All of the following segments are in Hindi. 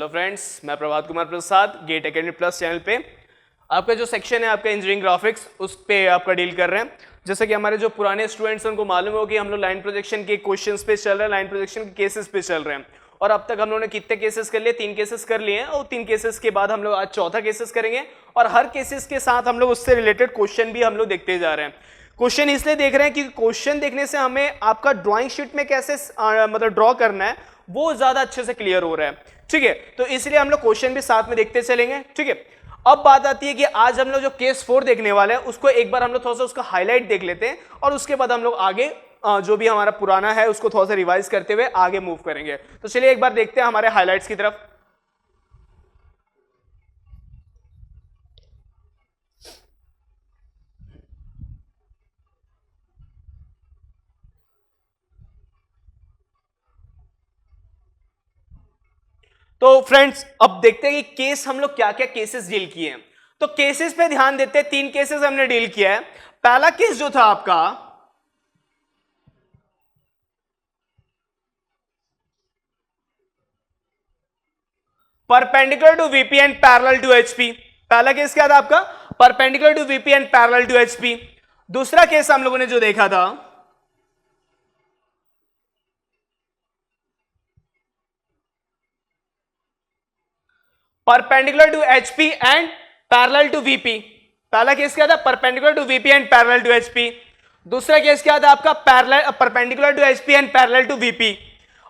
हेलो फ्रेंड्स, मैं Prabhat Kumar Prasad gate academy plus channel पे आपका जो सेक्शन है आपका इंजीनियरिंग ग्राफिक्स उस पे आपका डील कर रहे हैं। जैसे कि हमारे जो पुराने स्टूडेंट्स हैं उनको मालूम हो कि हम लोग लाइन प्रोजेक्शन के क्वेश्चंस पे चल रहे हैं, लाइन प्रोजेक्शन के केसेस पे चल रहे हैं। और अब तक हम लोगों ने कितने केसेस कर लिए? 3 केसेस कर लिए हैं और 3 केसेस के बाद हम लोग आज चौथा केसेस करेंगे और हर केसेस के साथ हम लोग उससे रिलेटेड क्वेश्चन भी हम लोग देखते जा रहे हैं। क्वेश्चन इसलिए देख रहे हैं कि क्वेश्चन देखने से हमें आपका ड्राइंग शीट में कैसे मतलब ड्रॉ करना है वो ज्यादा अच्छे से क्लियर हो रहा है। ठीक है, तो इसलिए हम लोग क्वेश्चन भी साथ में देखते चलेंगे। ठीक है, अब बात आती है कि आज हम लोग जो केस 4 देखने वाले हैं उसको एक बार हम लोग थोड़ा सा उसका हाईलाइट देख लेते हैं और उसके बाद हम लोग आगे जो भी हमारा पुराना है उसको थोड़ा सा रिवाइज करते हुए आगे मूव करेंगे। तो चलिए एक बार देखते हैं हमारे हाईलाइट्स की तरफ। तो फ्रेंड्स अब देखते हैं कि केस हम लोग क्या क्या केसेस डील किए हैं। तो केसेस पे ध्यान देते हैं। 3 केसेस हमने डील किया है। पहला केस जो था आपका perpendicular to VP and parallel to HP. पहला केस क्या था आपका? Perpendicular to VP and parallel to HP. दूसरा केस हम लोगों ने जो देखा था perpendicular to HP and parallel to VP. पहला केस क्या था? Perpendicular to VP and parallel to HP. दूसरा केस क्या था आपका? Perpendicular to HP and parallel to VP.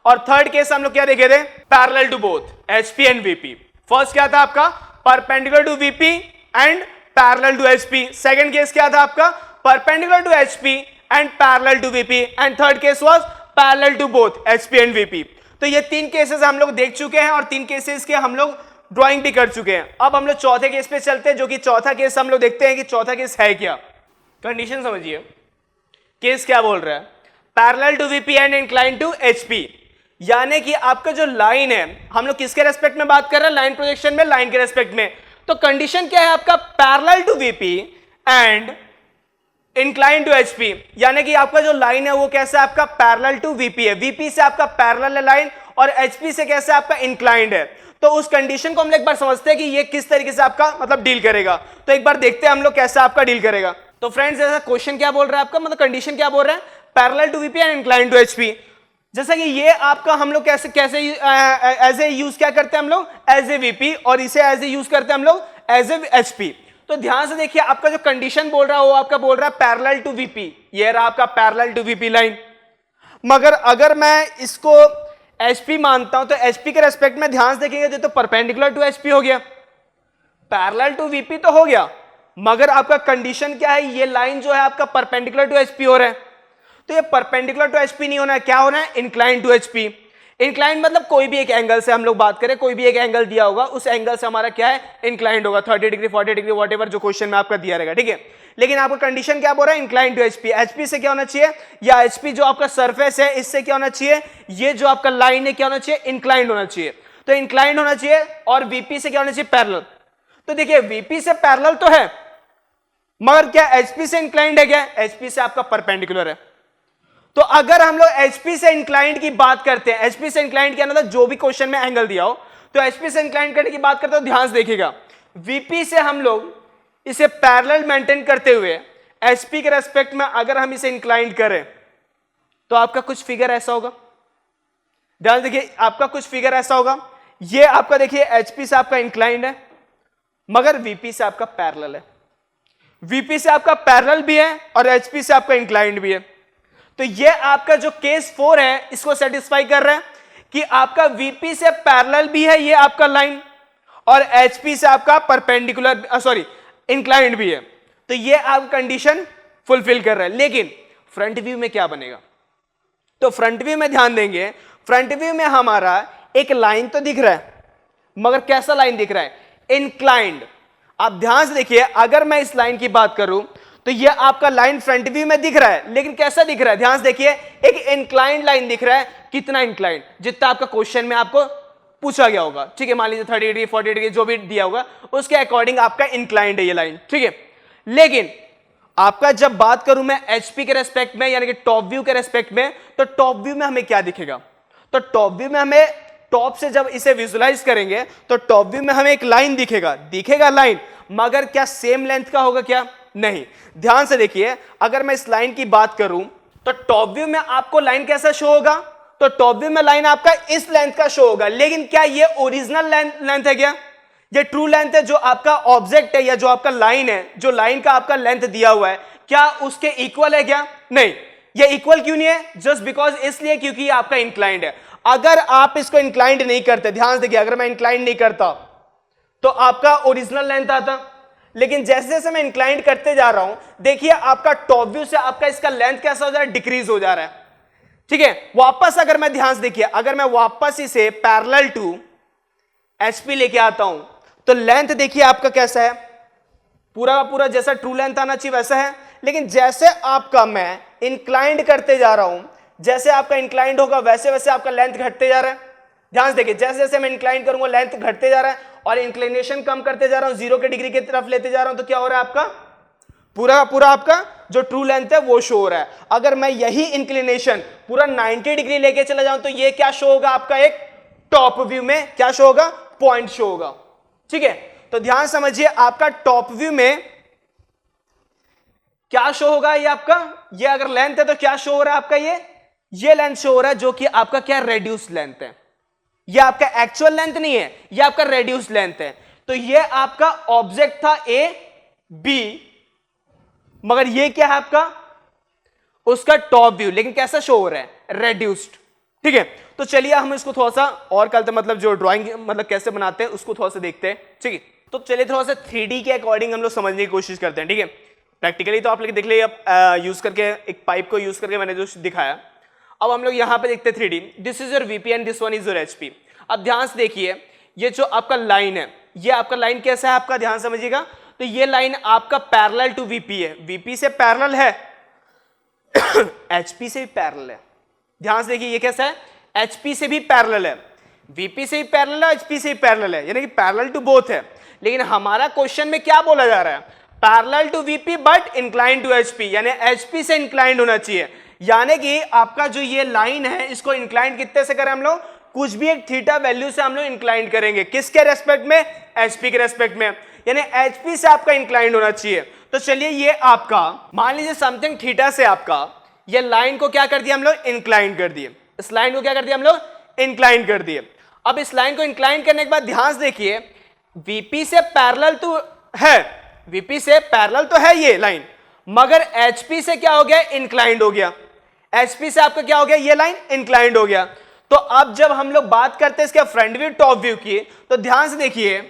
और थर्ड केस हम लोग क्या देखे थे? Parallel to both HP and VP. First क्या था आपका? Perpendicular to VP and parallel to HP. Second case क्या था आपका? Perpendicular to HP and parallel to VP. And third case was parallel to both HP and VP. तो ये 3 केसेस हम लोग देख चुके हैं और 3 केसेस के हम लोग ड्राइंग भी कर चुके हैं। अब हम लोग चौथे केस पे चलते हैं, जो कि चौथा केस हम लोग देखते हैं कि चौथा केस है क्या। कंडीशन समझिए, केस क्या बोल रहा है? Parallel to VP and incline to HP. यानी कि आपका जो लाइन है, हम लोग किसके रेस्पेक्ट में बात कर रहे हैं? लाइन प्रोजेक्शन में लाइन के रेस्पेक्ट में। तो कंडीशन क्या है आपका? Parallel to VP and incline to HP. यानी कि आपका जो लाइन है वो कैसा है? आपका पैरेलल टू वीपी है। वीपी से आपका पैरेलल है लाइन और एचपी से कैसे आपका इंक्लाइंड है। तो उस कंडीशन को हम लोग एक बार समझते हैं कि ये किस तरीके से आपका मतलब डील करेगा। तो एक बार देखते हैं हम लोग कैसे आपका डील करेगा। तो फ्रेंड्स ऐसा क्वेश्चन क्या बोल रहा है आपका, मतलब कंडीशन क्या बोल रहा है? Parallel to VP and inclined to HP. जैसा कि ये आपका हम लोग कैसे कैसे एज ए यूज क्या करते हैं हम लोग? As a VP. और इसे एज ए यूज करते हैं हम लोग एज ए एचपी। तो ध्यान से देखिए, आपका जो कंडीशन बोल रहा है वो आपका बोल रहा है पैरेलल टू वीपी। ये रहा आपका पैरेलल टू वीपी लाइन। मगर अगर मैं इसको एचपी मानता हूं तो एचपी के रेस्पेक्ट में ध्यान से देखेंगे तो परपेंडिकुलर टू एचपी हो गया, पैरेलल टू वीपी तो हो गया। मगर आपका कंडीशन क्या है? ये लाइन जो है आपका परपेंडिकुलर टू एचपी हो रहा है। तो ये परपेंडिकुलर टू एचपी नहीं होना है, क्या होना है? Incline to HP. इंक्लाइन मतलब कोई भी एक एंगल से हम लोग बात करें, कोई भी एक एंगल दिया होगा उस एंगल से हमारा क्या है? इंक्लाइंड होगा। 30 डिग्री 40 डिग्री वॉट जो क्वेश्चन में आपका दिया रहेगा। ठीक है, लेकिन आपका कंडीशन क्या बोल रहा है? Incline to HP. एचपी से क्या होना चाहिए? या एचपी जो आपका सरफेस है इससे क्या होना चाहिए? ये जो आपका लाइन है क्या होना चाहिए? इंक्लाइंड होना चाहिए। तो इंक्लाइंड होना चाहिए। और वीपी से क्या होना चाहिए? पैरेलल। तो देखिए वीपी से पैरेलल तो है मगर क्या एचपी से इंक्लाइंड है? क्या एचपी से आपका परपेंडिकुलर है। तो अगर हम लोग एचपी से इंक्लाइंड की बात करते हैं, एचपी से इंक्लाइंड क्या मतलब जो भी क्वेश्चन में एंगल दिया हो, तो एचपी से इंक्लाइंड करने की बात करते हो, ध्यान से देखिएगा वीपी से हम लोग इसे पैरेलल मेंटेन करते हुए एचपी के रेस्पेक्ट में अगर हम इसे इंक्लाइंड करें तो आपका कुछ फिगर ऐसा होगा। ध्यान देखिए, आपका कुछ फिगर ऐसा होगा। ये आपका देखिए एचपी से आपका इंक्लाइंड है मगर वीपी से आपका पैरेलल है। वीपी से आपका पैरेलल भी है और एचपी से आपका इंक्लाइंड भी है। तो ये आपका जो केस 4 है इसको सेटिस्फाई कर रहा है कि आपका वीपी से पैरेलल भी है ये आपका लाइन और एचपी से आपका परपेंडिकुलर इंक्लाइंड भी है। तो ये आप कंडीशन फुलफिल कर रहा है। लेकिन फ्रंट व्यू में क्या बनेगा? तो फ्रंट व्यू में ध्यान देंगे, फ्रंट व्यू में हमारा एक लाइन तो दिख रहा है मगर कैसा लाइन दिख रहा है? इंक्लाइंड। आप ध्यान से देखिए, अगर मैं इस लाइन की बात करूं तो ये आपका लाइन फ्रंट व्यू में दिख रहा है, लेकिन कैसा दिख रहा है? ध्यान से देखिए, एक इंक्लाइंड लाइन दिख रहा है। कितना इंक्लाइंड? जितना आपका क्वेश्चन में आपको पूछा गया होगा। ठीक है, मान लीजिए 30 डिग्री 40 डिग्री जो भी दिया होगा उसके अकॉर्डिंग आपका इंक्लाइंड है ये लाइन। ठीक है, लेकिन आपका जब बात करूं मैं एचपी के रेस्पेक्ट में यानी कि टॉप व्यू के रेस्पेक्ट में, तो टॉप व्यू में हमें क्या दिखेगा? तो टॉप व्यू में हमें टॉप से जब इसे विजुलाइज करेंगे तो टॉप व्यू में हमें एक लाइन दिखेगा लाइन, मगर क्या सेम लेंथ का होगा क्या? नहीं। ध्यान से देखिए, अगर मैं इस लाइन की बात करूं तो टॉप व्यू में आपको लाइन कैसा शो होगा? तो टॉप व्यू में लाइन आपका इस लेंथ का शो होगा, लेकिन क्या ये ओरिजिनल लेंथ है क्या? ये ट्रू लेंथ है जो आपका ऑब्जेक्ट है या जो आपका लाइन है, जो लाइन का आपका लेंथ दिया हुआ है, क्या उसके इक्वल है क्या? नहीं। ये इक्वल क्यों नहीं है? जस्ट बिकॉज इसलिए क्योंकि आपका इंक्लाइंड है। अगर आप इसको इंक्लाइंड नहीं करते, ध्यान से देखिए, अगर मैं इंक्लाइंड नहीं करता तो आपका ओरिजिनल लेंथ आता, लेकिन जैसे जैसे मैं इंक्लाइंड करते जा रहा हूं, देखिए आपका टॉप व्यू से आपका इसका लेंथ कैसा हो जा रहा है? डिक्रीज हो जा रहा है। ठीक है, वापस अगर मैं ध्यान से देखिए, अगर मैं वापस इसे पैरेलल टू एचपी लेके आता हूं तो लेंथ देखिए आपका कैसा है, पूरा का पूरा जैसा ट्रू लेंथ आना चाहिए वैसा है, लेकिन जैसे आपका मैं इंक्लाइंड करते जा रहा हूं, जैसे आपका इंक्लाइंड होगा वैसे वैसे आपका लेंथ घटते जा रहा है। ध्यान से देखिए, जैसे जैसे मैं इंक्लाइंड करूंगा लेंथ घटते जा रहा है, और इंक्लिनेशन कम करते जा रहा हूं, 0 के डिग्री की तरफ लेते जा रहा हूं, तो क्या हो रहा है? आपका पूरा का पूरा आपका जो ट्रू लेंथ है वो शो हो रहा है। अगर मैं यही इंक्लिनेशन पूरा 90 डिग्री लेके चला जाऊं तो ये क्या शो होगा? आपका एक टॉप व्यू में क्या शो होगा? पॉइंट शो होगा। ठीक है, तो ध्यान समझिए, आपका टॉप व्यू में क्या शो होगा? ये आपका, ये अगर लेंथ है तो क्या शो हो रहा है आपका? ये लेंथ शो हो रहा है, जो कि आपका क्या रेड्यूस लेंथ है। ये आपका एक्चुअल लेंथ नहीं है, ये आपका रेड्यूस लेंथ है। तो ये आपका ऑब्जेक्ट था ए बी, मगर ये क्या है आपका? उसका टॉप व्यू, लेकिन कैसा शो हो रहा है? रेड्यूस्ड। ठीक है, तो चलिए हम इसको थोड़ा सा और कल तक मतलब जो ड्राइंग मतलब कैसे बनाते हैं उसको थोड़ा सा देखते हैं। ठीक है, तो चलिए थोड़ा सा 3D के अकॉर्डिंग हम लोग समझने की कोशिश करते हैं। ठीक है, प्रैक्टिकली तो आप लोग देख लीजिए, यूज करके एक पाइप को यूज करके मैंने जो दिखाया। अब हम लोग यहां पे देखते हैं 3D। This is your VP and this one is your HP. अब ध्यान से देखिए, ये जो आपका लाइन है, ये आपका लाइन कैसा है आपका? ध्यान समझिएगा, तो ये लाइन आपका पैरेलल टू वीपी है। वीपी से पैरेलल है, एचपी से भी पैरेलल है। ध्यान से देखिए, ये कैसा है? एचपी से भी पैरेलल है, वीपी से भी पैरेलल है, एचपी से भी पैरेलल है, यानी कि पैरेलल टू बोथ है। लेकिन हमारा क्वेश्चन में क्या बोला जा रहा है? Parallel to VP but inclined to HP, यानी एचपी से इंक्लाइंड होना चाहिए। यानी कि आपका जो ये लाइन है, इसको इंक्लाइंड कितने से करें हम लोग? कुछ भी एक थीटा वैल्यू से हम लोग इंक्लाइंड करेंगे। किसके रेस्पेक्ट में? एचपी के रेस्पेक्ट में, यानी एचपी से आपका इंक्लाइंड होना चाहिए। तो चलिए, ये आपका मान लीजिए समथिंग थीटा से आपका ये लाइन को क्या कर दिया हम लोग? इंक्लाइंड कर दिए। इस लाइन को क्या कर दिया हम लोग? इंक्लाइंड कर दिए। अब इस लाइन को इंक्लाइंड करने के बाद ध्यान से देखिए, वीपी से पैरेलल तो है, वीपी से पैरेलल तो है ये लाइन, मगर एचपी से क्या हो गया? इंक्लाइंड हो गया। एचपी से आपका क्या हो गया? ये लाइन इंक्लाइंड हो गया। तो अब जब हम लोग बात करते हैं इसके फ्रंट व्यू टॉप व्यू की, तो ध्यान से देखिए,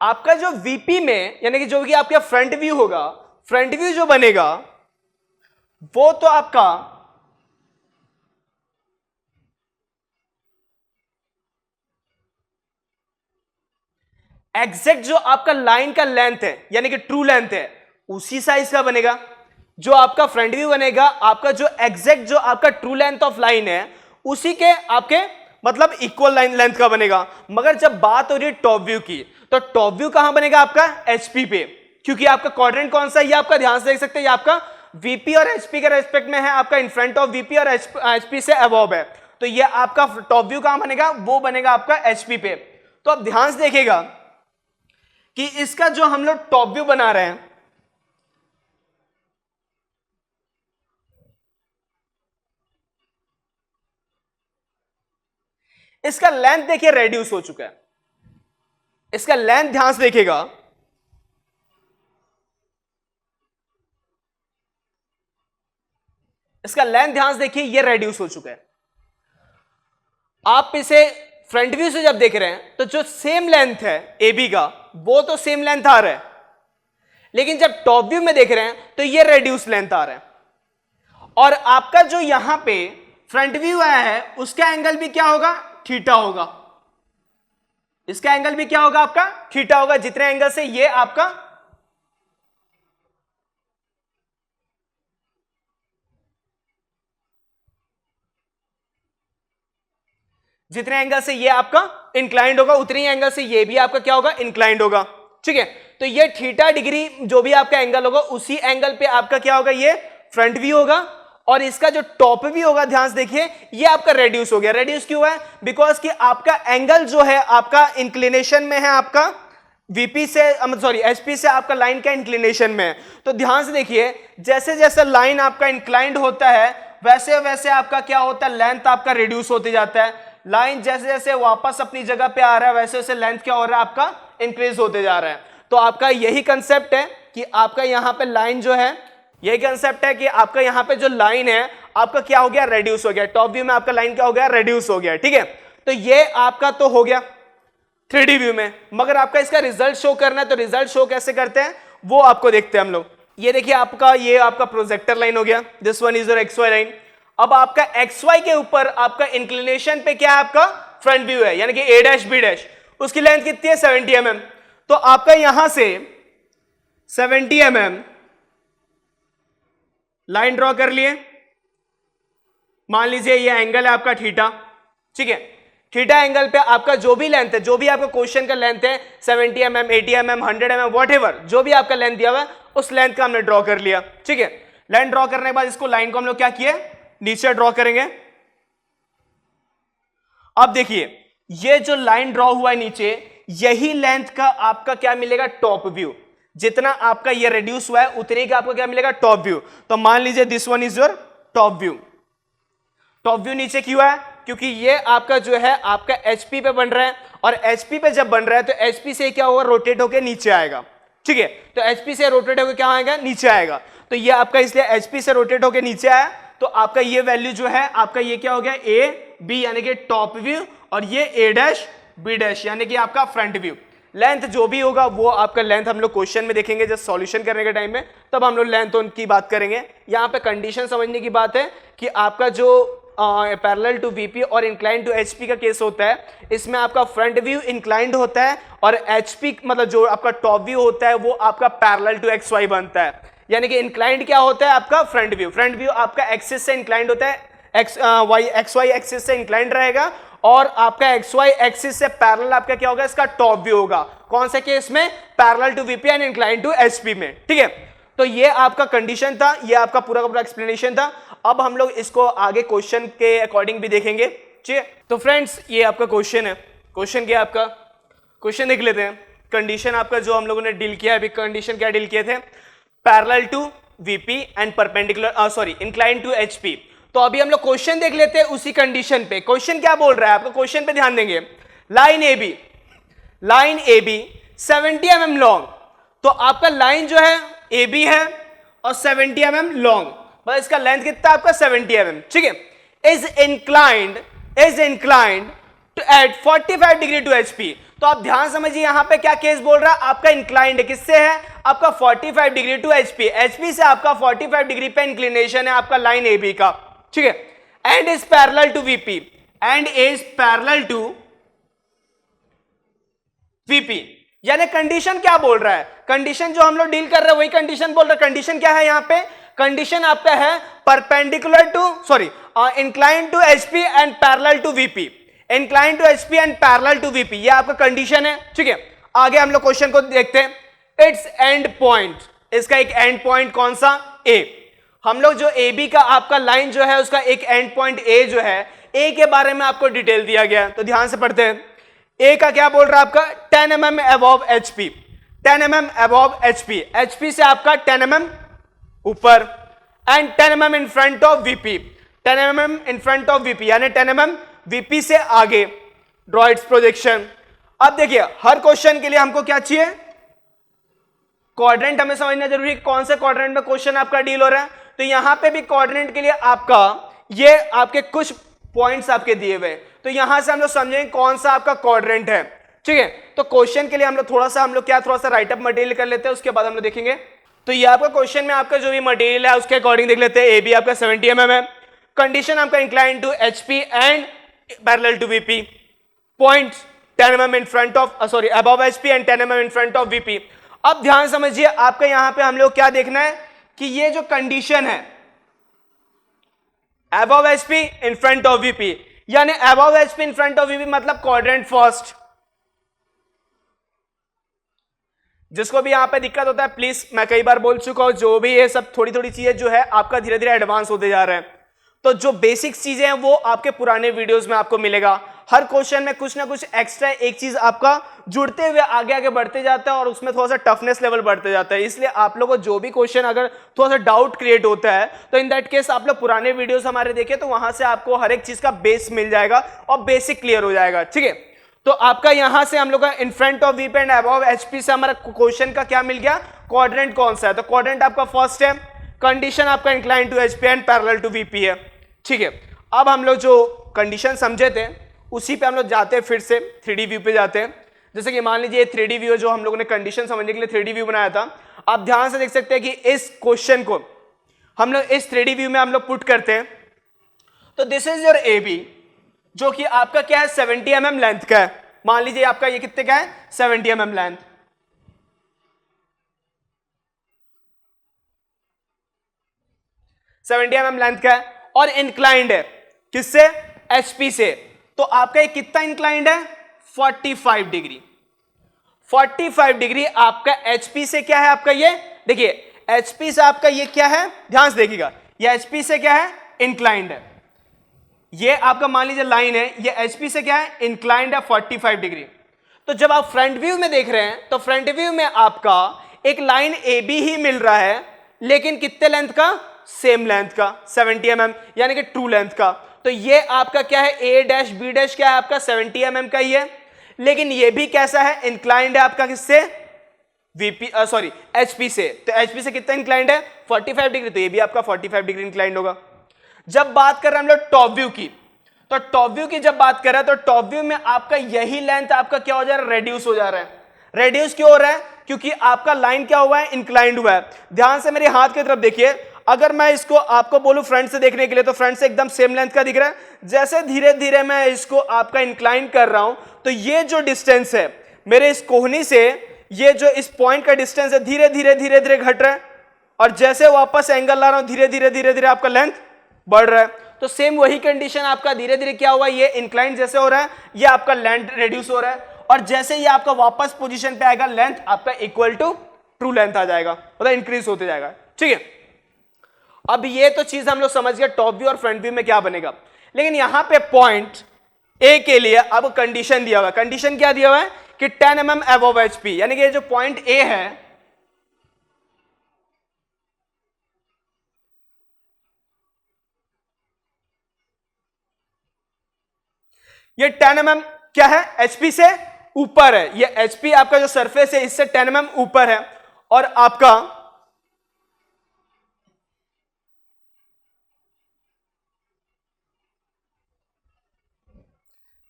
आपका जो वीपी में यानी कि जो कि आपका फ्रंट व्यू होगा, फ्रंट व्यू जो बनेगा वो तो आपका एग्जैक्ट जो आपका लाइन का लेंथ है यानी कि ट्रू लेंथ है उसी साइज का बनेगा। जो आपका फ्रंट व्यू बनेगा, आपका जो एग्जैक्ट जो आपका ट्रू लेंथ ऑफ लाइन है उसी के आपके मतलब इक्वल लाइन लेंथ का बनेगा। मगर जब बात हो रही है टॉप व्यू की, तो टॉप व्यू कहां बनेगा? आपका एचपी पे, क्योंकि आपका क्वाड्रेंट कौन सा है? ये आपका ध्यान से देख सकते हैं, ये आपका वीपी और एचपी के रेस्पेक्ट में है, आपका इन फ्रंट ऑफ वीपी और एचपी से अबव है। तो ये आपका टॉप व्यू कहां बनेगा? वो बनेगा आपका एचपी पे। तो अब ध्यान से देखिएगा कि इसका जो हम लोग टॉप व्यू बना रहे हैं, इसका लेंथ देखिए रेड्यूस हो चुका है। इसका लेंथ ध्यान से देखिएगा, इसका लेंथ ध्यान से देखिए, ये रेड्यूस हो चुका है। आप इसे फ्रंट व्यू से जब देख रहे हैं तो जो सेम लेंथ है ए बी का, वो तो सेम लेंथ आ रहा है, लेकिन जब टॉप व्यू में देख रहे हैं तो ये रेड्यूस लेंथ आ रहा है। और आपका जो यहां पे फ्रंट व्यू आया है उसका एंगल भी क्या होगा? थीटा होगा। इसका एंगल भी क्या होगा? आपका थीटा होगा, जितने एंगल से ये आपका जितने एंगल से ये आपका इंक्लाइंड होगा उतने ही एंगल से ये भी आपका क्या होगा? इंक्लाइंड होगा। ठीक है, तो ये थीटा डिग्री जो भी आपका एंगल होगा उसी एंगल पे आपका क्या होगा? ये फ्रंट व्यू होगा। और इसका जो टॉप व्यू होगा, ध्यान से देखिए, ये आपका रेड्यूस हो गया। रेड्यूस क्यों है? बिकॉज कि आपका एंगल जो है आपका इंक्लिनेशन में है, आपका वीपी से सॉरी एचपी से आपका लाइन का इंक्लिनेशन में है। तो ध्यान से देखिए, जैसे जैसे लाइन आपका इंक्लाइंड होता है वैसे वैसे आपका क्या होता है, लेंथ आपका रिड्यूस होते जाता है। लाइन जैसे जैसे वापस अपनी जगह पे आ रहा है वैसे वैसे लेंथ क्या हो रहा है, आपका इंक्रीज होते जा रहा है। तो आपका यही कंसेप्ट है कि आपका यहां पे लाइन जो है, यही कंसेप्ट है कि आपका यहां पे जो लाइन है आपका क्या हो गया, रेड्यूस हो गया। टॉप व्यू में आपका लाइन क्या हो गया, रेड्यूस हो गया। ठीक है, तो ये आपका तो हो गया 3D व्यू में, मगर आपका इसका रिजल्ट शो करना है। तो रिजल्ट शो कैसे करते हैं वो आपको देखते हैं हम लोग। ये देखिए आपका, ये आपका प्रोजेक्टर लाइन हो गया, this one is your XY line. अब आपका XY के ऊपर आपका इंक्लिनेशन पे क्या है, आपका फ्रंट व्यू है, यानी कि A', B', उसकी लेंथ कितनी है, 70 mm। तो आपका यहां से 70 mm लाइन ड्रॉ कर लिए। मान लीजिए ये एंगल है आपका थीटा, ठीक है। थीटा एंगल पे आपका जो भी लेंथ है, जो भी आपका क्वेश्चन का लेंथ है, 70 mm, 80 mm, 100 mm, व्हाटएवर, जो भी आपका लेंथ दिया हुआ है उस लेंथ का हमने ड्रॉ कर लिया। ठीक है, लाइन ड्रॉ करने के बाद इसको लाइन को हम लोग क्या किए, नीचे ड्रॉ करेंगे। अब देखिए ये जो लाइन ड्रॉ हुआ है नीचे, यही लेंथ का आपका क्या मिलेगा, टॉप व्यू। जितना आपका ये रिड्यूस हुआ है उतने का आपको क्या मिलेगा, टॉप व्यू। तो मान लीजिए this one is your top view. Top view नीचे क्यों है, क्योंकि ये आपका जो है आपका एचपी पे बन रहा है, और एचपी पे जब बन रहा है तो एचपी से क्या होगा, रोटेट होकर नीचे आएगा। ठीक है, तो एचपी से रोटेट होकर क्या आएगा, नीचे आएगा। तो ये आपका इसलिए एचपी से रोटेट होकर नीचे आया, तो आपका ये वैल्यू जो है आपका ये क्या हो गया, ए बी यानी कि टॉप व्यू, और ये A', B' यानी कि आपका फ्रंट व्यू। लेंथ जो भी होगा वो आपका लेंथ हम लोग क्वेश्चन में देखेंगे, जब सॉल्यूशन करने के टाइम में, तब हम लोग लेंथ उनकी बात करेंगे। यहाँ पे कंडीशन समझने की बात है कि आपका जो पैरेलल टू वीपी और इंक्लाइंड टू एचपी का केस होता है, इसमें आपका फ्रंट व्यू इंक्लाइंड होता है और एचपी मतलब जो आपका टॉप व्यू होता है वो आपका पैरेलल टू XY बनता है। यानी कि इंक्लाइंड क्या होता है, आपका फ्रंट व्यू। फ्रंट व्यू आपका एक्सिस से इंक्लाइंड होता है, XY एक्सिस से इंक्लाइंड रहेगा, और आपका XY एक्सिस से पैरेलल आपका क्या होगा, इसका टॉप व्यू होगा। कौन से केस में, parallel to VP and inclined to HP में। ठीक है, तो ये आपका कंडीशन था, ये आपका पूरा का पूरा एक्सप्लेनेशन था। अब हम लोग इसको आगे क्वेश्चन के अकॉर्डिंग भी देखेंगे। ठीक है, तो फ्रेंड्स ये आपका क्वेश्चन है। क्वेश्चन क्या आपका, क्वेश्चन देख लेते हैं। कंडीशन आपका जो हम लोगों ने डील किया है अभी, कंडीशन क्या डील किए थे, parallel to VP and perpendicular sorry inclined to HP. तो अभी हम लोग क्वेश्चन देख लेते हैं उसी कंडीशन पे। क्वेश्चन क्या बोल रहा है, आपको क्वेश्चन पे ध्यान देंगे। Line A B 70 mm long, तो आपका लाइन जो है ए बी है और 70 mm लॉन्ग, बस इसका लेंथ कितना आपका 70 mm। ठीक है, is inclined to at 45 degree to HP. तो आप ध्यान समझिए यहां पे क्या केस बोल रहा है, आपका इंक्लाइंड किससे है, आपका 45 डिग्री टू एचपी। एचपी से आपका 45 डिग्री पे इंक्लिनेशन है आपका लाइन ए बी का। ठीक है, and is parallel to VP, and is parallel to VP. यानी कंडीशन क्या बोल रहा है, कंडीशन जो हम लोग डील कर रहे हैं वही कंडीशन बोल रहा है। कंडीशन क्या है यहां पे, कंडीशन आपका है perpendicular to sorry inclined to HP and parallel to VP. Inclined to HP and parallel to VP, ये आपका कंडीशन है। ठीक है, आगे हम लोग क्वेश्चन को देखते हैं। इट्स एंड पॉइंट, इसका एक एंड पॉइंट कौन सा, ए। हम लोग जो ए बी का आपका लाइन जो है उसका एक एंड पॉइंट ए जो है, ए के बारे में आपको डिटेल दिया गया है, तो ध्यान से पढ़ते हैं। ए का क्या बोल रहा है आपका 10 mm above HP, 10 mm above HP, HP से आपका 10 mm ऊपर, and 10 mm in front of VP, 10 mm in front of VP यानी 10 mm वीपी से आगे। Draw it's projection. अब देखिए हर क्वेश्चन के लिए हमको क्या चाहिए, क्वाड्रेंट हमें समझना जरूरी है, कौन से क्वाड्रेंट में क्वेश्चन आपका डील हो रहा है। तो यहां पे भी क्वाड्रेंट के लिए आपका ये आपके कुछ पॉइंट्स आपके दिए हुए, तो यहां से हम लोग समझेंगे कौन सा आपका क्वाड्रेंट है। ठीक है, तो क्वेश्चन के लिए हम लोग थोड़ा सा राइटअप मटेरियल कर लेते हैं, उसके बाद हम लोग देखेंगे। तो ये आपका क्वेश्चन में आपका जो भी मटेरियल है उसके अकॉर्डिंग देख लेते हैं। ए बी आपका 70 mm है, कंडीशन आपका inclined to HP and parallel to VP, points 10 mm in front of sorry above HP and 10 mm in front of VP. अब ध्यान समझिए आपका यहां पे हम लोग क्या देखना है कि ये जो कंडीशन है above HP in front of VP, यानी above HP in front of VP मतलब क्वाड्रेंट फर्स्ट, जिसको भी यहाँ पे दिक्कत होता है प्लीज, मैं कई बार बोल चुका हूं, जो भी ये सब थोड़ी थोड़ी चीजें जो है आपका धीरे धीरे एडवांस होते जा रहे हैं, तो जो बेसिक्स चीजें हैं वो आपके पुराने वीडियोस में आपको मिलेगा। हर क्वेश्चन में कुछ ना कुछ एक्स्ट्रा एक चीज आपका जुड़ते हुए आगे आगे बढ़ते जाता है और उसमें थोड़ा सा टफनेस लेवल बढ़ते जाता है। इसलिए आप लोगों को जो भी क्वेश्चन अगर थोड़ा सा डाउट क्रिएट होता है तो इन दैट केस आप लोग पुराने वीडियोस हमारे देखें, तो वहां से आपको हर एक चीज का बेस मिल जाएगा और बेसिक क्लियर हो जाएगा। ठीक है, तो आपका यहां से हम लोग का इन front of VP and above HP से हमारा क्वेश्चन का क्या मिल गया, क्वाड्रेंट कौन सा है, तो क्वाड्रेंट आपका फर्स्ट है, कंडीशन आपका incline to HP and parallel to VP है। ठीक है, अब हम लोग जो कंडीशन समझे थे उसी पे हम लोग जाते हैं, फिर से 3D व्यू पे जाते हैं। जैसे कि मान लीजिए 3D व्यू जो हम लोगों ने कंडीशन समझने के लिए 3D व्यू बनाया था, आप ध्यान से देख सकते हैं कि इस क्वेश्चन को हम लोग इस 3D व्यू में हम लोग पुट करते हैं। तो this is your A B, जो कि आपका क्या है 70 mm लेंथ का है। मान लीजिए आपका ये कितने का है 70 mm लेंथ। लेंथ का है और इंक्लाइंड है किससे, एचपी से। तो आपका ये कितना इंक्लाइंड है 45 डिग्री। 45 डिग्री आपका एचपी से क्या है, आपका ये देखिए एचपी से आपका ये क्या है, ध्यान से देखिएगा, ये एचपी से क्या है इंक्लाइंड है। ये आपका मान लीजिए लाइन है, ये एचपी से क्या है इंक्लाइंड है 45 डिग्री। तो जब आप फ्रंट व्यू में देख रहे हैं तो फ्रंट व्यू में आपका एक लाइन ए बी ही मिल रहा है, लेकिन कितने लेंथ का, सेम लेंथ का 70 mm, यानी कि ट्रू लेंथ का। तो ये आपका क्या है ए डैश बी डैश क्या है आपका 70 mm का ही है, लेकिन ये भी कैसा है इंक्लाइंड है आपका किससे, वीपी सॉरी एचपी से। तो एचपी से कितना इंक्लाइंड है 45 डिग्री, तो ये भी आपका 45 डिग्री इंक्लाइंड होगा। जब बात कर रहे हैं हम लोग टॉप व्यू की, तो टॉप व्यू की जब बात कर रहे हैं तो टॉप व्यू में आपका यही लेंथ आपका क्या हो जा रहा है, रेड्यूस हो जा रहा है। रेड्यूस क्यों हो रहा है, क्योंकि आपका लाइन क्या हुआ है इंक्लाइंड हुआ है। ध्यान से मेरे हाथ की तरफ देखिए, अगर मैं इसको आपको बोलूं फ्रंट से देखने के लिए तो फ्रंट से एकदम सेम लेंथ का दिख रहा है। जैसे धीरे धीरे मैं इसको आपका इंक्लाइन कर रहा हूं तो ये जो डिस्टेंस है मेरे इस कोहनी से, ये जो इस पॉइंट का डिस्टेंस है धीरे धीरे धीरे धीरे घट रहा है, और जैसे वापस एंगल ला रहा हूं धीरे धीरे धीरे धीरे आपका लेंथ बढ़ रहा है। तो सेम वही कंडीशन आपका धीरे धीरे क्या हुआ, ये इंक्लाइन जैसे हो रहा है ये आपका लेंथ रिड्यूस हो रहा है, और जैसे ये आपका वापस पोजीशन पे आएगा लेंथ आपका इक्वल टू ट्रू लेंथ आ जाएगा, मतलब इंक्रीज होते जाएगा। ठीक है, अब ये तो चीज हम लोग समझ गए टॉप व्यू और फ्रंट व्यू में क्या बनेगा। लेकिन यहां पे पॉइंट ए के लिए अब कंडीशन दिया हुआ है। कंडीशन क्या दिया हुआ है कि 10 mm अबव एचपी, यानी कि ये जो पॉइंट ए है ये 10 mm क्या है एचपी से ऊपर है। ये एचपी आपका जो सरफेस है इससे 10 mm ऊपर है, और आपका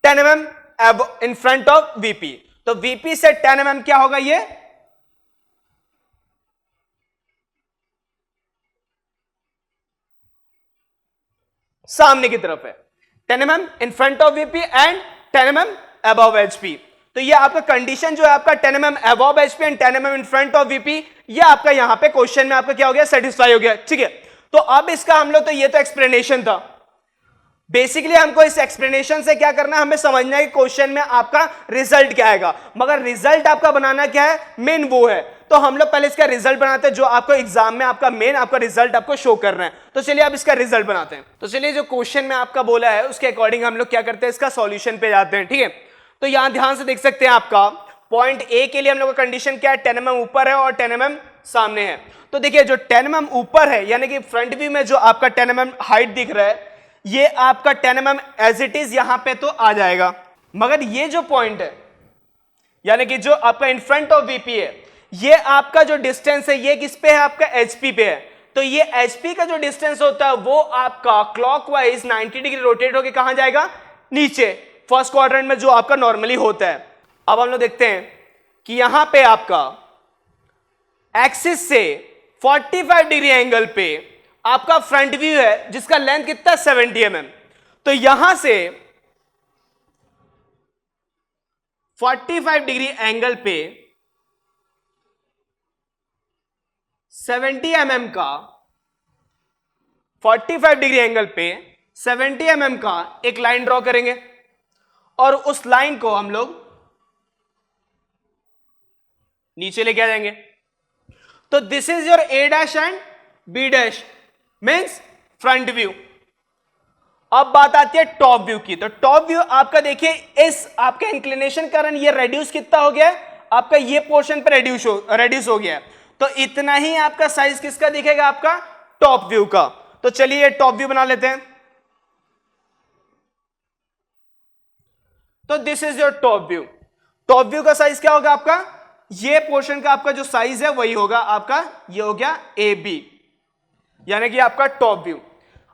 mm in front of VP. तो वीपी से 10 mm क्या होगा, ये सामने की तरफ है। 10 mm in front of VP and 10 mm above HP. तो ये आपका कंडीशन जो है आपका 10 mm above HP and 10 mm in front of VP, ये आपका यहां पे क्वेश्चन में आपका क्या हो गया, सेटिस्फाई हो गया। ठीक है, तो अब इसका हम लोग, तो ये तो एक्सप्लेनेशन था। बेसिकली हमको इस एक्सप्लेनेशन से क्या करना है, हमें समझना है कि क्वेश्चन में आपका रिजल्ट क्या आएगा, मगर रिजल्ट आपका बनाना क्या है, मेन वो है। तो हम लोग पहले इसका रिजल्ट बनाते हैं जो आपको एग्जाम में आपका मेन आपका रिजल्ट आपको शो करना है। तो चलिए अब इसका रिजल्ट बनाते हैं। तो चलिए जो क्वेश्चन में आपका बोला है उसके अकॉर्डिंग हम लोग क्या करते हैं, इसका सॉल्यूशन पे जाते हैं। ठीक है, तो यहां ध्यान से देख सकते हैं आपका पॉइंट ए के लिए हम लोग का कंडीशन क्या है, 10 mm ऊपर है और 10 mm सामने है। तो देखिए जो 10 mm ऊपर है, यानी कि फ्रंट व्यू में जो आपका 10 mm हाइट दिख रहा है, ये आपका 10 mm एज इट इज यहां पे तो आ जाएगा, मगर ये जो पॉइंट है यानी कि जो आपका इन फ्रंट ऑफ वीपी है, ये आपका जो डिस्टेंस है ये किस पे है, आपका एचपी पे है। तो ये एचपी का जो डिस्टेंस होता है वो आपका क्लॉकवाइज 90 डिग्री रोटेट होकर कहां जाएगा, नीचे फर्स्ट क्वाड्रेंट में जो आपका नॉर्मली होता है। अब हम लोग देखते हैं कि यहां पे आपका एक्सिस से 45 डिग्री एंगल पे आपका फ्रंट व्यू है जिसका लेंथ कितना 70 mm। तो यहां से 45 डिग्री एंगल पे 70 mm का 45 डिग्री एंगल पे 70 mm का एक लाइन ड्रॉ करेंगे, और उस लाइन को हम लोग नीचे लेके आ जाएंगे। तो this is your A dash and B dash means front view. अब बात आती है टॉप व्यू की। तो टॉप व्यू आपका देखिए इस आपका इंक्लिनेशन के कारण ये रेड्यूस कितना हो गया है, आपका ये पोर्शन पे रेड्यूस हो गया है। तो इतना ही आपका साइज किसका दिखेगा, आपका टॉप व्यू का। तो चलिए टॉप व्यू बना लेते हैं। तो this is your top view. Top view का साइज क्या होगा आपका, ये पोर्शन का आपका जो साइज है वही होगा आपका, ये हो गया ए बी, यानी कि आपका टॉप व्यू।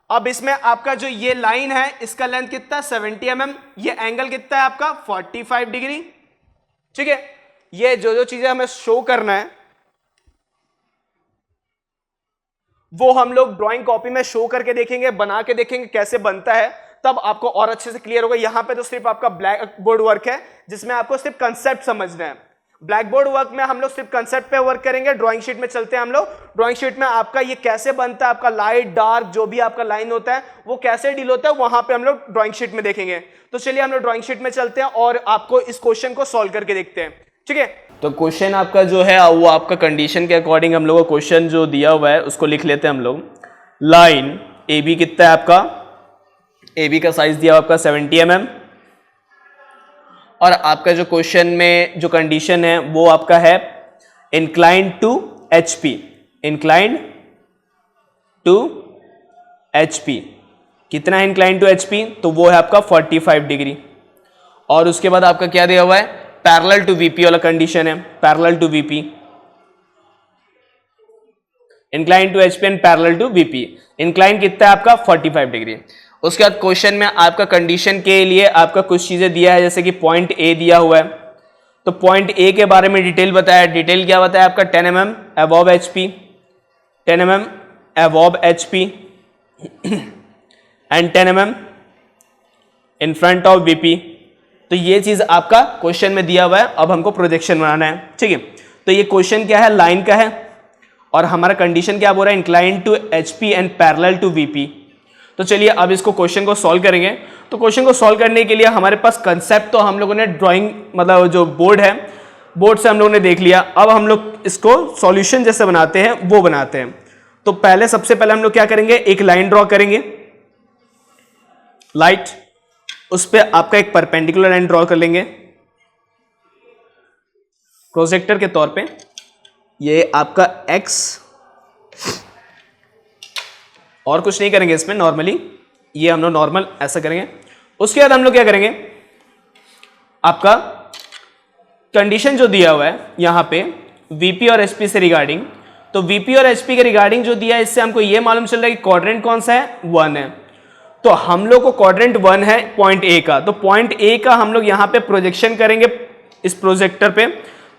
अब इसमें आपका जो ये लाइन है इसका लेंथ कितना 70 mm, ये एंगल कितना है आपका 45 डिग्री। ठीक है, ये जो जो चीजें हमें शो करना है वो हम लोग ड्राइंग कॉपी में शो करके देखेंगे, बना के देखेंगे कैसे बनता है, तब आपको और अच्छे से क्लियर होगा। यहां पे तो सिर्फ आपका ब्लैक बोर्ड वर्क है जिसमें आपको सिर्फ कंसेप्ट समझना है। ब्लैक बोर्ड वर्क में हम लोग सिर्फ कंसेप्ट पे वर्क करेंगे। ड्राइंग शीट में चलते हैं हम लोग। ड्राइंग शीट में आपका ये कैसे बनता है, आपका लाइट डार्क जो भी आपका लाइन होता है वो कैसे डील होता है, वहां पे हम लोग ड्राइंग शीट में देखेंगे। तो चलिए हम लोग ड्राइंग शीट में चलते हैं और आपको इस क्वेश्चन को सॉल्व करके देखते हैं। ठीक है, तो क्वेश्चन आपका जो है वो आपका कंडीशन के अकॉर्डिंग हम लोग को क्वेश्चन जो दिया हुआ है उसको लिख लेते हैं हम लोग। लाइन ए बी कितना है आपका, ए बी का साइज दिया हुआ आपका 70 mm, और आपका जो क्वेश्चन में जो कंडीशन है वो आपका है incline to H P, incline to H P. कितना है इंक्लाइन टू एच पी, तो वो है आपका 45 डिग्री। और उसके बाद आपका क्या दिया हुआ है, पैरेलल टू वीपी वाला कंडीशन है, parallel to VP, incline to H P and parallel to VP. Incline कितना है आपका 45 डिग्री। उसके बाद क्वेश्चन में आपका कंडीशन के लिए आपका कुछ चीजें दिया है, जैसे कि पॉइंट ए दिया हुआ है, तो पॉइंट ए के बारे में डिटेल बताया। डिटेल क्या बताया आपका 10 mm above H P, 10 mm above H P and 10 mm in front of VP. तो ये चीज आपका क्वेश्चन में दिया हुआ है। अब हमको प्रोजेक्शन बनाना है। ठीक है, तो ये क्वेश्चन क्या है, लाइन का है, और हमारा कंडीशन क्या बोल रहा है, incline to H P and parallel to VP. तो चलिए अब इसको क्वेश्चन को सॉल्व करेंगे। तो क्वेश्चन को सॉल्व करने के लिए हमारे पास कंसेप्ट तो हम लोगों ने ड्राइंग मतलब जो बोर्ड है बोर्ड से हम लोगों ने देख लिया। अब हम लोग इसको सॉल्यूशन जैसे बनाते हैं वो बनाते हैं। तो पहले सबसे पहले हम लोग क्या करेंगे, एक लाइन ड्रॉ करेंगे, लाइट, उस पर आपका एक परपेंडिकुलर लाइन ड्रॉ कर लेंगे प्रोजेक्टर के तौर पे। ये आपका एक्स, और कुछ नहीं करेंगे इसमें, नॉर्मली ये हम लोग नॉर्मल ऐसा करेंगे। उसके बाद हम लोग क्या करेंगे, आपका कंडीशन जो दिया हुआ है यहां पे वीपी और एचपी से रिगार्डिंग, तो वीपी और एचपी के रिगार्डिंग जो दिया है इससे हमको ये मालूम चल रहा है कि क्वाड्रेंट कौन सा है, 1 है। तो हम लोग को क्वाड्रेंट 1 है पॉइंट ए का, तो पॉइंट ए का हम लोग यहां पे प्रोजेक्शन करेंगे इस प्रोजेक्टर पे।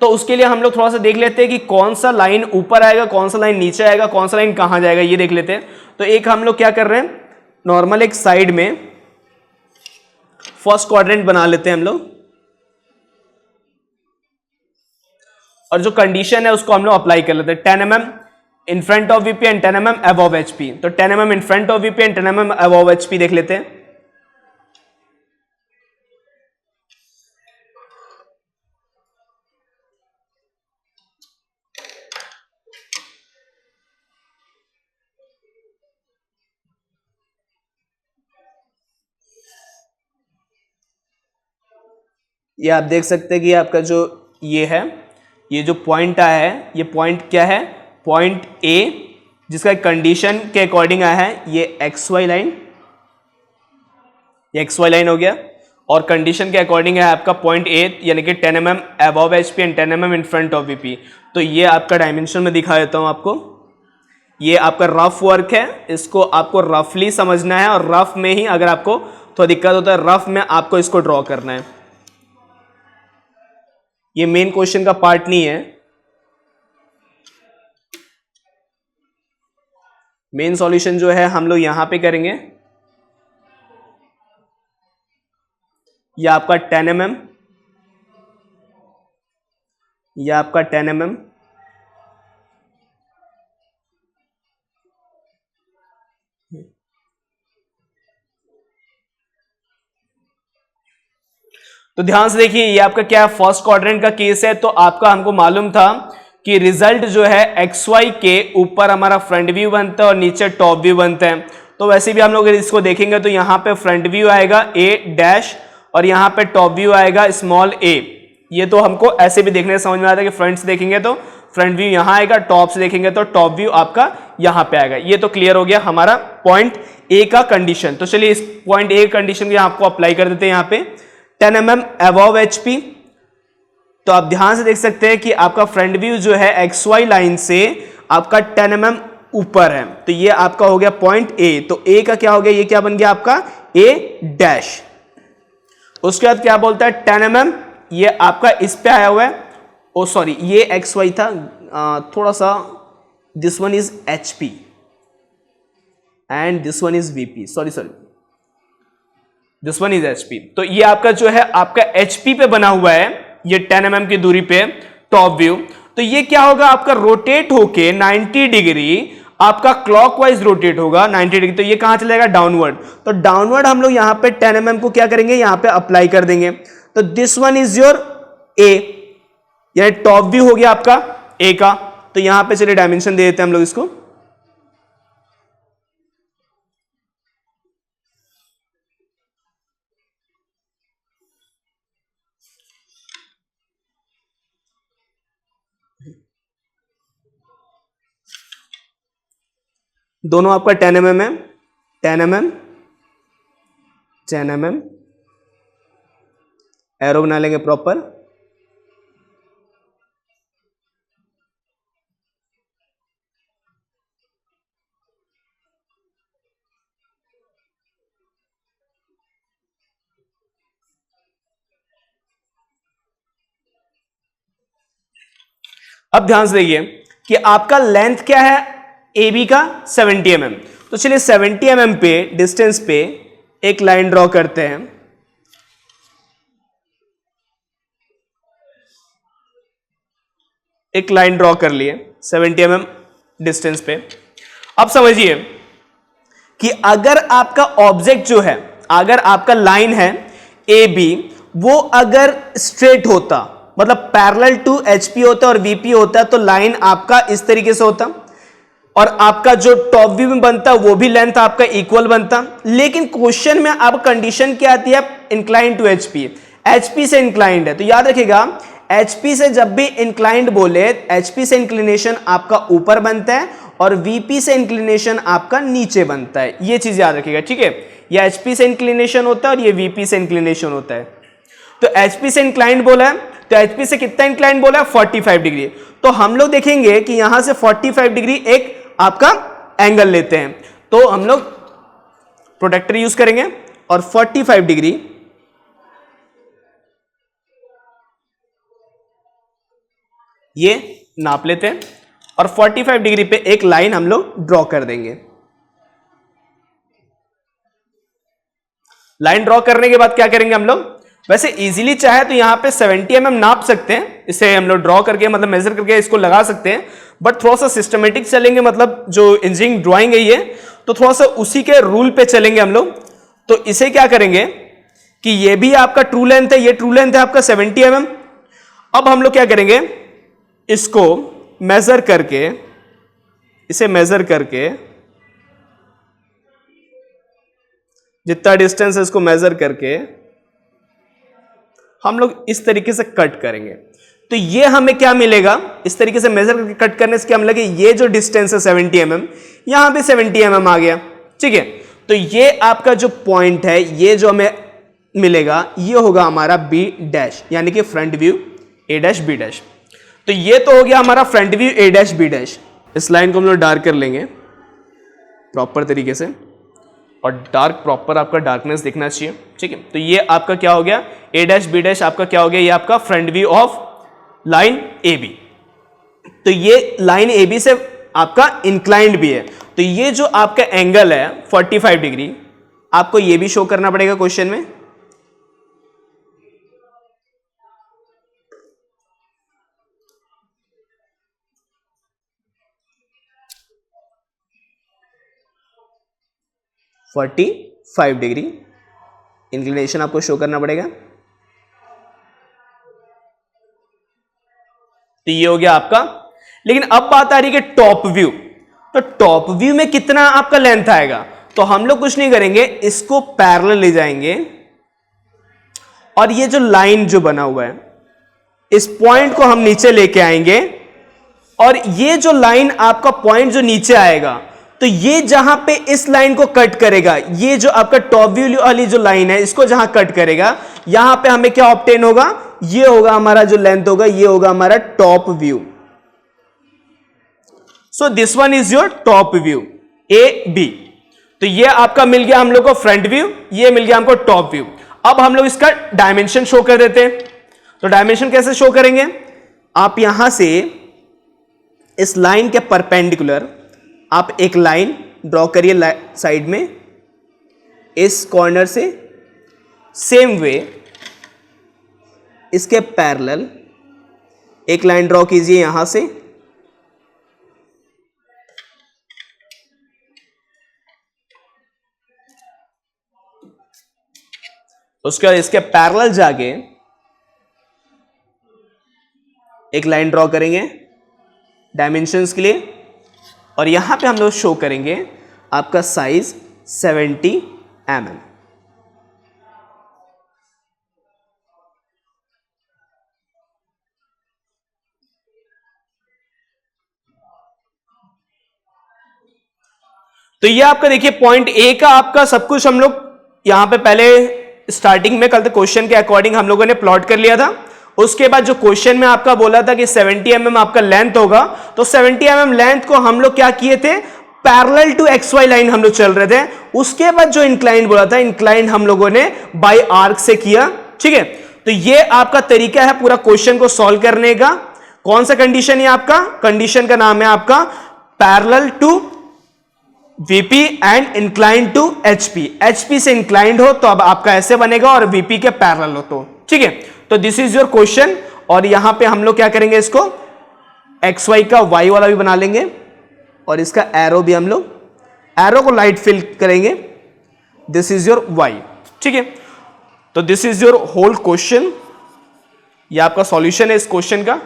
तो उसके लिए हम लोग थोड़ा सा देख लेते हैं कि कौन सा लाइन ऊपर आएगा, कौन सा लाइन नीचे आएगा, कौन सा लाइन कहां जाएगा, ये देख लेते हैं। तो एक हम लोग क्या कर रहे हैं, नॉर्मल एक साइड में फर्स्ट क्वाड्रेंट बना लेते हैं हम लोग, और जो कंडीशन है उसको हम लोग अप्लाई कर लेते हैं। 10 mm in front of VP and 10 mm above HP. तो 10 mm in front of VP and 10 mm above HP देख लेते हैं। ये आप देख सकते हैं कि आपका जो ये है, ये जो पॉइंट आया है, ये पॉइंट क्या है, पॉइंट ए, जिसका कंडीशन के अकॉर्डिंग आया है ये एक्स वाई लाइन, ये एक्स वाई लाइन हो गया। और कंडीशन के अकॉर्डिंग है आपका पॉइंट ए, यानी कि 10 mm above HP and 10 mm in front of VP. तो ये आपका डायमेंशन में दिखा देता हूं आपको। ये आपका रफ वर्क है, इसको आपको रफली समझना है, और रफ में ही अगर आपको थोड़ा दिक्कत होता है, रफ में आपको इसको ड्रॉ करना है। ये मेन क्वेश्चन का पार्ट नहीं है, मेन सॉल्यूशन जो है हम लोग यहां पे करेंगे। ये आपका 10 mm, ये आपका 10 mm, तो ध्यान से देखिए, ये आपका क्या है, फर्स्ट क्वाड्रेंट का केस है। तो आपका हमको मालूम था कि रिजल्ट जो है एक्स वाई के ऊपर हमारा फ्रंट व्यू बनता है और नीचे टॉप व्यू बनता है। तो वैसे भी हम लोग इसको देखेंगे तो यहाँ पे फ्रंट व्यू आएगा ए डैश और यहाँ पे टॉप व्यू आएगा स्मॉल ए। ये तो हमको ऐसे भी देखने से समझ में आता है कि फ्रंट से देखेंगे तो फ्रंट व्यू यहाँ आएगा, टॉप से देखेंगे तो टॉप व्यू आपका यहाँ पे आएगा। ये तो क्लियर हो गया हमारा पॉइंट ए का कंडीशन। तो चलिए इस पॉइंट ए कंडीशन को आपको अप्लाई कर देते हैं यहाँ पे 10 mm अबव एचपी। तो आप ध्यान से देख सकते हैं कि आपका फ्रंट व्यू जो है एक्स वाई लाइन से आपका 10 mm ऊपर है। तो ये आपका हो गया पॉइंट ए। तो ए का क्या हो गया, ये क्या बन गया आपका ए डैश। उसके बाद क्या बोलता है 10 mm, ये आपका इस पे आया हुआ है। ओ सॉरी, ये एक्स वाई था, थोड़ा सा, this one is H P and this one is VP, sorry this one is HP. तो ये आपका जो है आपका एचपी पे बना हुआ है, ये 10 mm की दूरी पे टॉप व्यू। तो ये क्या होगा आपका रोटेट होके 90 डिग्री आपका क्लॉकवाइज रोटेट होगा 90 डिग्री। तो ये कहां चलेगा, डाउनवर्ड। तो डाउनवर्ड हम लोग यहां पे 10 mm को क्या करेंगे, यहां पे अप्लाई कर देंगे। तो दिस वन इज योर ए, यानी टॉप व्यू हो गया आपका ए का। तो यहां पे चलिए डायमेंशन दे देते हैं हम लोग इसको। दोनों आपका 10 mm है, 10 mm 10 mm, एरो बना लेंगे प्रॉपर। अब ध्यान से देखिए कि आपका लेंथ क्या है ए बी का 70 mm। तो चलिए 70 mm पे डिस्टेंस पे एक लाइन ड्रॉ करते हैं। एक लाइन ड्रॉ कर लिए 70 mm डिस्टेंस पे। अब समझिए कि अगर आपका ऑब्जेक्ट जो है, अगर आपका लाइन है ए बी, वो अगर स्ट्रेट होता, मतलब पैरेलल टू एचपी होता और वीपी होता, तो लाइन आपका इस तरीके से होता और आपका जो टॉप व्यू में बनता वो भी लेंथ आपका इक्वल बनता। लेकिन क्वेश्चन में अब कंडीशन क्या आती है, इंक्लाइन टू एचपी, एचपी से इंक्लाइंड है। तो याद रखिएगा एचपी से जब भी इंक्लाइंड बोले, एचपी से इंक्लिनेशन आपका ऊपर बनता है और वीपी से इंक्लिनेशन आपका नीचे बनता है। ये चीज याद रखिएगा, ठीक है। ये एचपी से इंक्लिनेशन होता है और ये वीपी से इंक्लिनेशन होता है। तो एचपी से इंक्लाइंड बोला है, तो एचपी से कितना इंक्लाइंड बोला है, 45 डिग्री। तो हम लोग देखेंगे कि यहां से 45 डिग्री एक आपका एंगल लेते हैं। तो हम लोग प्रोटेक्टर यूज करेंगे और 45 डिग्री ये नाप लेते हैं और 45 डिग्री पे एक लाइन हम लोग ड्रॉ कर देंगे। लाइन ड्रॉ करने के बाद क्या करेंगे हम लोग, वैसे इजीली चाहे तो यहां पे 70 mm नाप सकते हैं, इसे हम लोग ड्रॉ करके मतलब मेजर करके इसको लगा सकते हैं। बट थोड़ा सा सिस्टमेटिक चलेंगे, मतलब जो इंजीनियरिंग ड्राइंग है ये, तो थोड़ा सा उसी के रूल पे चलेंगे हम लोग। तो इसे क्या करेंगे कि ये भी आपका ट्रू लेंथ है, ये ट्रू लेंथ है आपका 70 mm। अब हम लोग क्या करेंगे, इसको मेजर करके, इसे मेजर करके जितना डिस्टेंस है इसको मेजर करके हम लोग इस तरीके से कट करेंगे। तो ये हमें क्या मिलेगा, इस तरीके से मेजर करके कट करने से क्या मिलेगा, ये जो डिस्टेंस है 70 mm, यहां पे 70 mm आ गया, ठीक है। तो ये आपका जो पॉइंट है, ये जो हमें मिलेगा, ये होगा हमारा बी डैश, यानी कि फ्रंट व्यू ए डैश बी डैश। तो ये तो हो गया हमारा फ्रंट व्यू ए डैश बी डैश। इस लाइन को हम लोग डार्क कर लेंगे प्रॉपर तरीके से, और डार्क प्रॉपर आपका डार्कनेस दिखना चाहिए, ठीक है। तो ये आपका क्या हो गया, ए डैश बी डैश आपका क्या हो गया, ये आपका front view of line A B. तो ये लाइन ए बी से आपका इंक्लाइंड भी है। तो ये जो आपका एंगल है 45 डिग्री, आपको ये भी शो करना पड़ेगा क्वेश्चन में। (45 डिग्री इंक्लिनेशन आपको शो करना पड़ेगा। तो ये हो गया आपका। लेकिन अब बात आ रही है कि टॉप व्यू, तो टॉप व्यू में कितना आपका लेंथ आएगा, तो हम लोग कुछ नहीं करेंगे, इसको पैरेलल ले जाएंगे और ये जो लाइन जो बना हुआ है इस पॉइंट को हम नीचे लेके आएंगे और ये जो लाइन आपका पॉइंट जो नीचे आएगा तो ये जहां पे इस लाइन को कट करेगा, ये जो आपका टॉप व्यू वाली जो लाइन है इसको जहां कट करेगा यहां पे हमें क्या ऑब्टेन होगा, ये होगा हमारा जो लेंथ होगा, ये होगा हमारा top view. So this one is your top view A B. तो ये आपका मिल गया हम लोग को फ्रंट व्यू, ये मिल गया हमको टॉप व्यू। अब हम लोग इसका डायमेंशन शो कर देते हैं। तो डायमेंशन कैसे शो करेंगे, आप यहां से इस लाइन के परपेंडिकुलर आप एक लाइन ड्रॉ करिए साइड में, इस कॉर्नर से सेम वे इसके पैरेलल एक लाइन ड्रॉ कीजिए यहां से, उसके बाद इसके पैरेलल जाके एक लाइन ड्रॉ करेंगे डायमेंशंस के लिए और यहां पे हम लोग शो करेंगे आपका साइज 70 mm। तो ये आपका देखिए पॉइंट ए का आपका सब कुछ हम लोग यहां पे पहले स्टार्टिंग में कल तक क्वेश्चन के अकॉर्डिंग हम लोगों ने प्लॉट कर लिया था। उसके बाद जो क्वेश्चन में आपका बोला था कि 70 mm आपका लेंथ होगा, तो 70 mm लेंथ को हम लोग क्या किए थे, पैरेलल टू XY लाइन हम लोग चल रहे थे। उसके बाद जो इंक्लाइन बोला था, इंक्लाइन हम लोगों ने बाय आर्क से किया। ठीक है, तो ये आपका तरीका है पूरा क्वेश्चन को सॉल्व करने का। कौन सा कंडीशन है आपका, कंडीशन का नाम है आपका parallel to VP and inclined to HP। HP से इंक्लाइंड हो तो अब आपका ऐसे बनेगा और VP के पैरेलल हो तो ठीक है। तो दिस इज योर क्वेश्चन और यहां पे हम लोग क्या करेंगे, इसको XY का Y वाला भी बना लेंगे और इसका एरो भी हम लोग एरो को लाइट फिल करेंगे। This is your Y। ठीक है, तो this is your whole question, ये आपका सॉल्यूशन है इस क्वेश्चन का।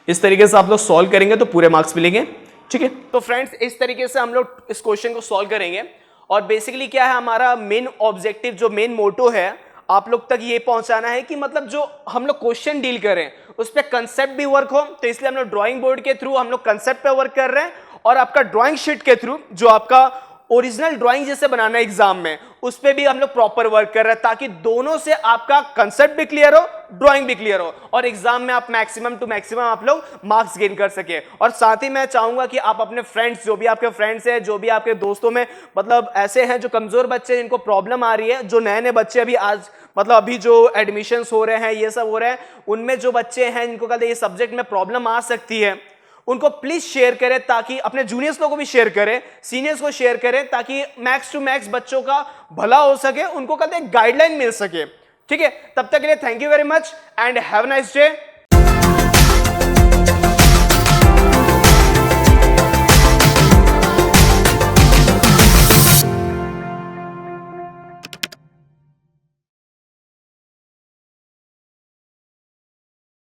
इस तरीके से आप लोग सॉल्व करेंगे तो पूरे मार्क्स मिलेंगे। ठीक है, तो फ्रेंड्स इस तरीके से हम लोग इस क्वेश्चन को सॉल्व करेंगे और बेसिकली क्या है हमारा मेन ऑब्जेक्टिव, जो मेन मोटो है आप लोग तक ये पहुंचाना है कि मतलब जो हम लोग क्वेश्चन डील करें उस पर कंसेप्ट भी वर्क हो। तो इसलिए हम लोग ड्राइंग बोर्ड के थ्रू हम लोग कंसेप्ट पे वर्क कर रहे हैं और आपका ड्राइंग शीट के थ्रू जो आपका ओरिजिनल ड्राइंग जैसे बनाना है एग्जाम में, उस पे भी हम लोग प्रॉपर वर्क कर रहे हैं ताकि दोनों से आपका कंसेप्ट भी क्लियर हो, ड्राइंग भी क्लियर हो और एग्जाम में आप मैक्सिमम टू मैक्सिमम आप लोग मार्क्स गेन कर सके। और साथ ही मैं चाहूंगा कि आप अपने फ्रेंड्स, जो भी आपके फ्रेंड्स हैं, जो भी आपके दोस्तों में मतलब ऐसे हैं जो कमजोर बच्चे जिनको प्रॉब्लम आ रही है, जो नए नए बच्चे अभी आज मतलब अभी जो एडमिशन्स हो रहे हैं ये सब हो रहे हैं, उनमें जो बच्चे हैं जिनको कहते हैं ये सब्जेक्ट में प्रॉब्लम आ सकती है, उनको प्लीज शेयर करें ताकि अपने जूनियर्स लोगों को भी शेयर करें, सीनियर्स को शेयर करें ताकि मैक्स टू मैक्स बच्चों का भला हो सके, उनको कहते हैं गाइडलाइन मिल सके। ठीक है, तब तक के लिए thank you very much and have a nice day.